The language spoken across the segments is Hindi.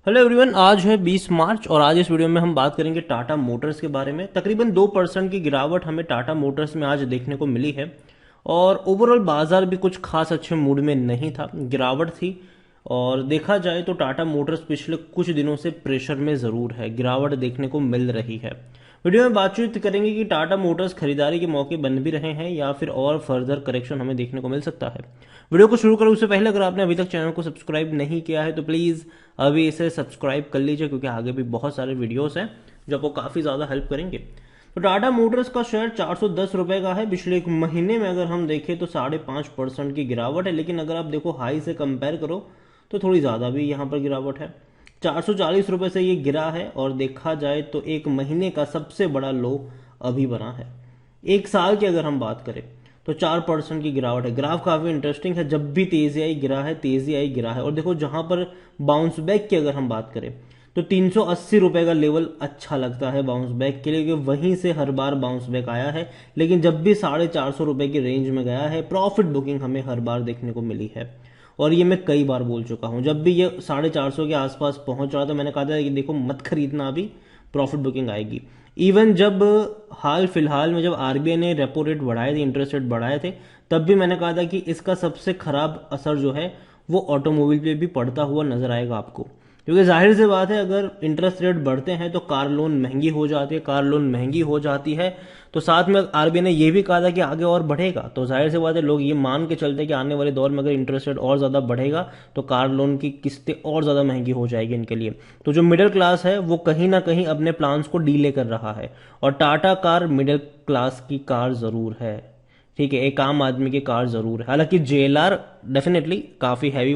हेलो एवरीवन, आज है 20 मार्च और आज इस वीडियो में हम बात करेंगे टाटा मोटर्स के बारे में। तकरीबन 2% की गिरावट हमें टाटा मोटर्स में आज देखने को मिली है और ओवरऑल बाजार भी कुछ खास अच्छे मूड में नहीं था, गिरावट थी। और देखा जाए तो टाटा मोटर्स पिछले कुछ दिनों से प्रेशर में ज़रूर है, गिरावट देखने को मिल रही है। वीडियो में बातचीत करेंगे कि टाटा मोटर्स खरीदारी के मौके बन भी रहे हैं या फिर और फर्दर करेक्शन हमें देखने को मिल सकता है। वीडियो को शुरू करें उससे पहले अगर आपने अभी तक चैनल को सब्सक्राइब नहीं किया है तो प्लीज़ अभी इसे सब्सक्राइब कर लीजिए, क्योंकि आगे भी बहुत सारे वीडियोस हैं जो आपको काफ़ी ज़्यादा हेल्प करेंगे। तो टाटा मोटर्स का शेयर 410 रुपए का है। पिछले एक महीने में अगर हम देखें तो 5.5% की गिरावट है, लेकिन अगर आप देखो हाई से कंपेयर करो तो थोड़ी ज़्यादा भी यहाँ पर गिरावट है। 440 रुपये से ये गिरा है और देखा जाए तो एक महीने का सबसे बड़ा लो अभी बना है। एक साल की अगर हम बात करें तो 4% की गिरावट है। ग्राफ काफ़ी इंटरेस्टिंग है, जब भी तेज़ी आई गिरा है, तेज़ी आई गिरा है। और देखो जहां पर बाउंस बैक की अगर हम बात करें तो 380 रुपये का लेवल अच्छा लगता है बाउंस बैक के लिए, क्योंकि वहीं से हर बार बाउंस बैक आया है। लेकिन जब भी 450 रुपये की रेंज में गया है, प्रॉफिट बुकिंग हमें हर बार देखने को मिली है। और ये मैं कई बार बोल चुका हूं, जब भी ये 450 के आसपास पहुंच रहा था मैंने कहा था कि देखो मत खरीदना, अभी प्रॉफिट बुकिंग आएगी। इवन जब हाल फिलहाल में जब आरबीआई ने रेपो रेट बढ़ाए थे, इंटरेस्ट रेट बढ़ाए थे, तब भी मैंने कहा था कि इसका सबसे खराब असर जो है वो ऑटोमोबाइल पे भी पड़ता हुआ नजर आएगा आपको। क्योंकि जाहिर सी बात है, अगर इंटरेस्ट रेट बढ़ते हैं तो कार लोन महंगी हो जाती है, कार लोन महंगी हो जाती है तो साथ में आरबीआई ने यह भी कहा था कि आगे और बढ़ेगा। तो जाहिर सी बात है, लोग ये मान के चलते हैं कि आने वाले दौर में अगर इंटरेस्ट रेट और ज़्यादा बढ़ेगा तो कार लोन की किस्तें और ज़्यादा महंगी हो जाएगी इनके लिए। तो जो मिडिल क्लास है वो कहीं ना कहीं अपने प्लान्स को डीले कर रहा है। और टाटा कार मिडिल क्लास की कार ज़रूर है, ठीक है, एक आम आदमी की कार ज़रूर है। हालांकि जेएलआर डेफिनेटली काफ़ी हैवी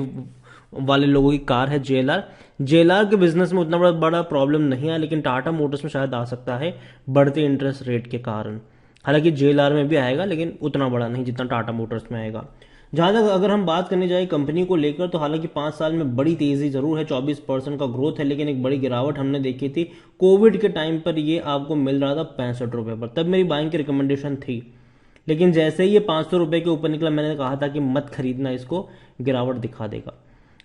वाले लोगों की कार है। जेएलआर जेएलआर के बिजनेस में उतना बड़ा प्रॉब्लम नहीं है, लेकिन टाटा मोटर्स में शायद आ सकता है बढ़ते इंटरेस्ट रेट के कारण। हालांकि जेएलआर में भी आएगा लेकिन उतना बड़ा नहीं जितना टाटा मोटर्स में आएगा। जहां तक अगर हम बात करने जाए कंपनी को लेकर तो हालांकि 5 साल में बड़ी तेजी जरूर है, 24% का ग्रोथ है, लेकिन एक बड़ी गिरावट हमने देखी थी कोविड के टाइम पर। ये आपको मिल रहा था 65 रुपये पर, तब मेरी बाइंग की रिकमेंडेशन थी। लेकिन जैसे ही ये 500 रुपये के ऊपर निकला मैंने कहा था कि मत खरीदना इसको, गिरावट दिखा देगा।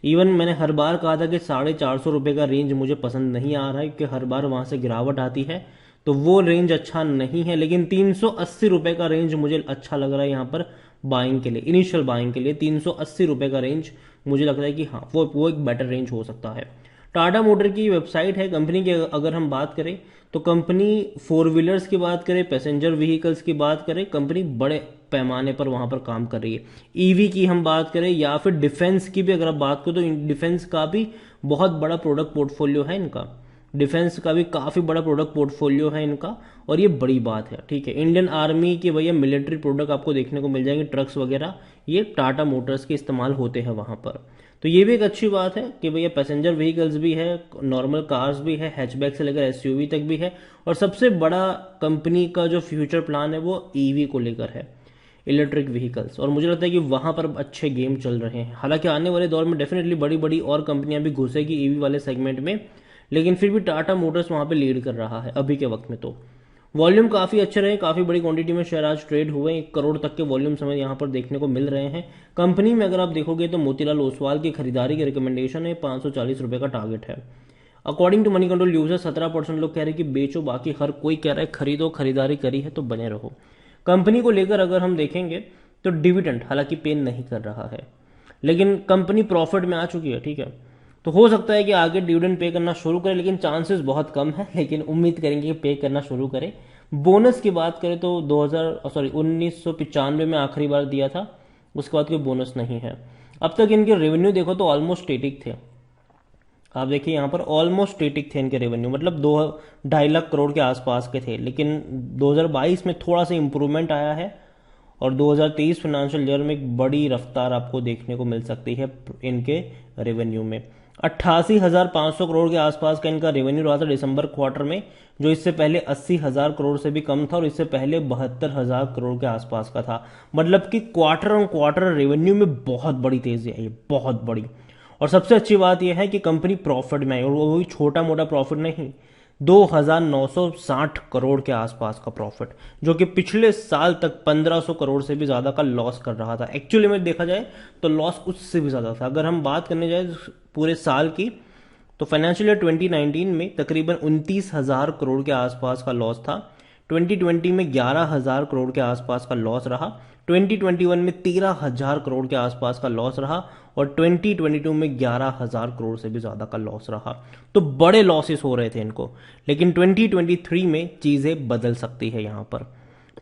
इवन मैंने हर बार कहा था कि 450 रुपये का रेंज मुझे पसंद नहीं आ रहा है, क्योंकि हर बार वहां से गिरावट आती है तो वो रेंज अच्छा नहीं है। लेकिन 380 रुपये का रेंज मुझे अच्छा लग रहा है यहाँ पर बाइंग के लिए, इनिशियल बाइंग के लिए 380 रुपये का रेंज मुझे लगता है कि हाँ वो एक बेटर रेंज हो सकता है। टाटा मोटर की वेबसाइट है कंपनी की, अगर हम बात करें तो कंपनी फोर व्हीलर्स की बात करें, पैसेंजर व्हीकल्स की बात करें, कंपनी बड़े पैमाने पर वहां पर काम कर रही है। ईवी की हम बात करें या फिर डिफेंस की भी अगर आप बात करें तो डिफेंस का भी बहुत बड़ा प्रोडक्ट पोर्टफोलियो है इनका। डिफेंस का भी काफी बड़ा प्रोडक्ट पोर्टफोलियो है इनका और ये बड़ी बात है, ठीक है। इंडियन आर्मी के भैया मिलिट्री प्रोडक्ट आपको देखने को मिल जाएंगे, ट्रक्स वगैरह, ये टाटा मोटर्स के इस्तेमाल होते हैं वहां पर। तो ये भी एक अच्छी बात है कि भैया पैसेंजर व्हीकल्स भी है, नॉर्मल कार्स भी है, हैचबैक से लेकर एसयूवी तक भी है। और सबसे बड़ा कंपनी का जो फ्यूचर प्लान है वो ईवी को लेकर है, इलेक्ट्रिक व्हीकल्स। और मुझे लगता है कि वहां पर अच्छे गेम चल रहे हैं। हालांकि आने वाले दौर में डेफिनेटली बड़ी बड़ी और कंपनियां भी घुसेगी ईवी वाले सेगमेंट में, लेकिन फिर भी टाटा मोटर्स वहां पे लीड कर रहा है अभी के वक्त में। तो वॉल्यूम काफी अच्छे रहे, काफी बड़ी क्वांटिटी में शेयर आज ट्रेड हुए, 1 करोड़ तक के वॉल्यूम हमें यहाँ पर देखने को मिल रहे हैं। कंपनी में अगर आप देखोगे तो मोतीलाल ओसवाल की खरीदारी की रिकमेंडेशन है, 540 रुपये का टारगेट है। According to money control user 17% लोग कह रहे हैं कि बेचो, बाकी हर कोई कह रहा है खरीदो, खरीदारी करी है तो बने रहो। कंपनी को लेकर अगर हम देखेंगे तो डिविडेंड हालांकि पे नहीं कर रहा है, लेकिन कंपनी प्रॉफिट में आ चुकी है, ठीक है। तो हो सकता है कि आगे डिविडेंड पे करना शुरू करे, लेकिन चांसेस बहुत कम है, लेकिन उम्मीद करेंगे कि पे करना शुरू करे। बोनस की बात करें तो 1995 में आखिरी बार दिया था, उसके बाद कोई बोनस नहीं है। अब तक इनके रेवेन्यू देखो तो ऑलमोस्ट स्टेटिक थे। आप देखिए यहाँ पर ऑलमोस्ट स्टेटिक थे इनके रेवेन्यू, मतलब 2-2.5 लाख करोड़ के आसपास के थे। लेकिन 2022 में थोड़ा सा इंप्रूवमेंट आया है और 2023 फाइनेंशियल ईयर में एक बड़ी रफ्तार आपको देखने को मिल सकती है इनके रेवेन्यू में। 88,500 करोड़ के आसपास का इनका रेवेन्यू रहा था दिसंबर क्वार्टर में, जो इससे पहले 80,000 करोड़ से भी कम था और इससे पहले 72,000 करोड़ के आसपास का था। मतलब कि क्वार्टर ऑन क्वार्टर रेवेन्यू में बहुत बड़ी तेजी आई, बहुत बड़ी। और सबसे अच्छी बात यह है कि कंपनी प्रॉफिट में आई, और वो भी छोटा मोटा प्रॉफिट नहीं, 2,960 करोड़ के आसपास का प्रॉफिट, जो कि पिछले साल तक 1,500 करोड़ से भी ज्यादा का लॉस कर रहा था। एक्चुअली में देखा जाए तो लॉस उससे भी ज्यादा था। अगर हम बात करने जाए पूरे साल की तो फाइनेंशियल ईयर 2019 में तकरीबन 29,000 करोड़ के आसपास का लॉस था, 2020 में 11,000 करोड़ के आसपास का लॉस रहा, 2021 में 13,000 करोड़ के आसपास का लॉस रहा और 2022 में 11,000 करोड़ से भी ज्यादा का लॉस रहा। तो बड़े लॉसेस हो रहे थे इनको, लेकिन 2023 में चीजें बदल सकती है। यहां पर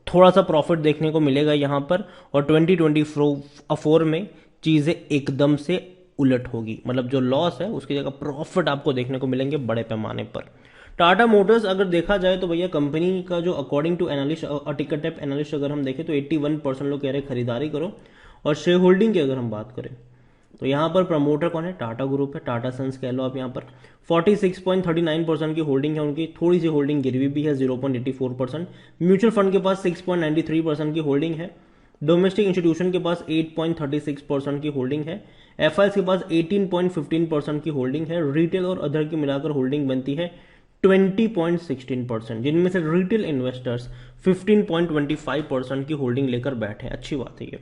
थोड़ा सा प्रॉफिट देखने को मिलेगा यहां पर, और 2024 में चीजें एकदम से उलट होगी, मतलब जो लॉस है उसकी जगह प्रॉफिट आपको देखने को मिलेंगे बड़े पैमाने पर। टाटा मोटर्स अगर देखा जाए तो भैया कंपनी का जो अकॉर्डिंग टू एनालिस्ट और टिकट टाइप एनालिस्ट अगर हम देखें तो 81% लोग कह रहे हैं खरीदारी करो। और शेयर होल्डिंग की अगर हम बात करें तो यहाँ पर प्रमोटर कौन है, टाटा ग्रुप है, टाटा सन्स कह लो आप। यहाँ पर 46.39% की होल्डिंग है उनकी, थोड़ी सी होल्डिंग गिरवी भी है 0.84%। म्यूचुअल फंड के पास 6.93% की होल्डिंग है, डोमेस्टिक इंस्टीट्यूशन के पास 8.36% की होल्डिंग है, एफआईएस के पास 18.15% की होल्डिंग है, रिटेल और अदर की मिलाकर होल्डिंग बनती है 20.16%, जिनमें से रिटेल इन्वेस्टर्स 15.25% की होल्डिंग लेकर बैठे हैं। अच्छी बात है ये।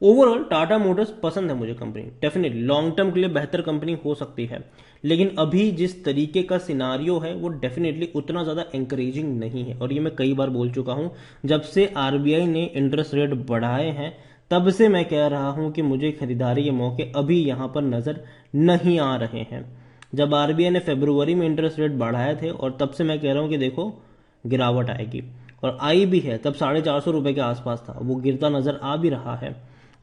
ओवरऑल टाटा मोटर्स पसंद है मुझे कंपनी, डेफिनेटली लॉन्ग टर्म के लिए बेहतर कंपनी हो सकती है, लेकिन अभी जिस तरीके का सिनारियो है वो डेफिनेटली उतना ज़्यादा एंकरेजिंग नहीं है। और ये मैं कई बार बोल चुका हूं, जब से आरबीआई ने इंटरेस्ट रेट बढ़ाए हैं तब से मैं कह रहा हूं कि मुझे खरीदारी के मौके अभी यहां पर नज़र नहीं आ रहे हैं। जब आरबीआई ने फरवरी में इंटरेस्ट रेट बढ़ाए थे और तब से मैं कह रहा हूं कि देखो गिरावट आएगी, और आई भी है, तब 450 रुपए के आसपास था, वो गिरता नजर आ भी रहा है।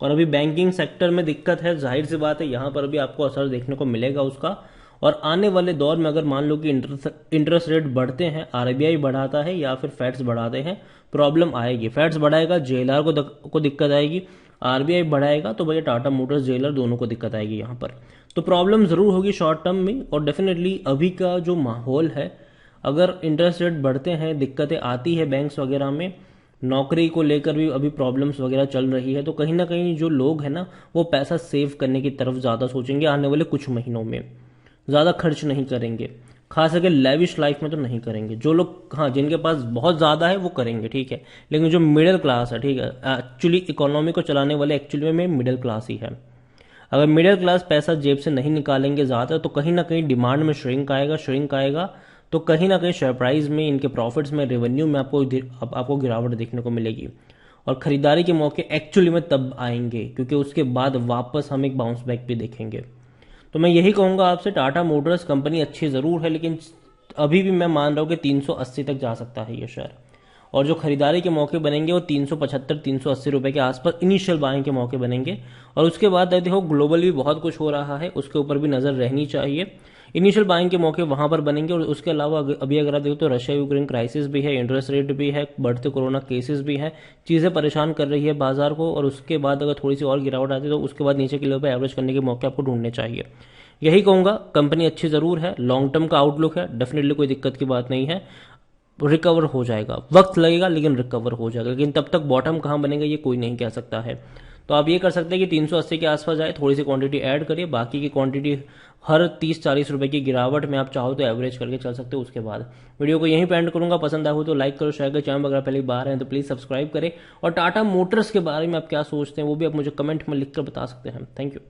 और अभी बैंकिंग सेक्टर में दिक्कत है, जाहिर सी बात है यहां पर भी आपको असर देखने को मिलेगा उसका। और आने वाले दौर में अगर मान लो कि इंटरेस्ट रेट बढ़ते हैं, आरबीआई बढ़ाता है या फिर फैट्स बढ़ाते हैं, प्रॉब्लम आएगी। फैट्स बढ़ाएगा जेएलआर को दिक्कत आएगी, आरबीआई बढ़ाएगा तो भैया टाटा मोटर्स जेएलआर दोनों को दिक्कत आएगी यहाँ पर। तो प्रॉब्लम जरूर होगी शॉर्ट टर्म में। और डेफिनेटली अभी का जो माहौल है, अगर इंटरेस्ट रेट बढ़ते हैं, दिक्कतें आती है बैंक्स वगैरह में, नौकरी को लेकर भी अभी प्रॉब्लम्स वगैरह चल रही है, तो कहीं ना कहीं जो लोग हैं ना वो पैसा सेव करने की तरफ ज़्यादा सोचेंगे आने वाले कुछ महीनों में, ज़्यादा खर्च नहीं करेंगे, खास करके लेविश लाइफ में तो नहीं करेंगे। जो लोग हाँ जिनके पास बहुत ज़्यादा है वो करेंगे, ठीक है, लेकिन जो मिडिल क्लास है, ठीक है, एक्चुअली इकोनॉमी को चलाने वाले एक्चुअली में मिडिल क्लास ही है। अगर मिडिल क्लास पैसा जेब से नहीं निकालेंगे ज़्यादा तो कहीं ना कहीं डिमांड में श्रिंक आएगा, तो कहीं ना कहीं शेयर प्राइस में, इनके प्रॉफिट्स में, रेवेन्यू में आपको गिरावट देखने को मिलेगी। और खरीदारी के मौके एक्चुअली में तब आएंगे क्योंकि उसके बाद वापस हम एक बाउंस बैक भी देखेंगे। तो मैं यही कहूंगा आपसे, टाटा मोटर्स कंपनी अच्छी ज़रूर है, लेकिन अभी भी मैं मान रहा हूँ कि 380 तक जा सकता है ये शेयर। और जो खरीदारी के मौके बनेंगे वो 375-380 रुपए के आसपास इनिशियल बाइंग के मौके बनेंगे। और उसके बाद देखो ग्लोबल भी बहुत कुछ हो रहा है, उसके ऊपर भी नज़र रहनी चाहिए। इनिशियल बाइंग के मौके वहां पर बनेंगे। और उसके अलावा अभी अगर आप देखो तो रशिया यूक्रेन क्राइसिस भी है, इंटरेस्ट रेट भी है, बढ़ते कोरोना केसेस भी हैं, चीज़ें परेशान कर रही है बाजार को। और उसके बाद अगर थोड़ी सी और गिरावट आती है तो उसके बाद नीचे के लेवल पर एवरेज करने के मौके आपको ढूंढने चाहिए। यही कहूंगा, कंपनी अच्छी ज़रूर है, लॉन्ग टर्म का आउटलुक है, डेफिनेटली कोई दिक्कत की बात नहीं है, रिकवर हो जाएगा, वक्त लगेगा लेकिन रिकवर हो जाएगा। लेकिन तब तक बॉटम कहाँ बनेगा ये कोई नहीं कह सकता है। तो आप ये कर सकते हैं कि 380 के आसपास जाए, थोड़ी सी क्वांटिटी ऐड करिए, बाकी की क्वांटिटी हर 30-40 रुपए की गिरावट में आप चाहो तो एवरेज करके चल सकते हो। उसके बाद वीडियो को यहीं पे एंड करूंगा। पसंद आया हो तो लाइक करो, शेयर करो, चैनल अगर पहली बार हैं तो प्लीज सब्सक्राइब करें। और टाटा मोटर्स के बारे में आप क्या सोचते हैं वो भी आप मुझे कमेंट में लिखकर बता सकते हैं। Thank you.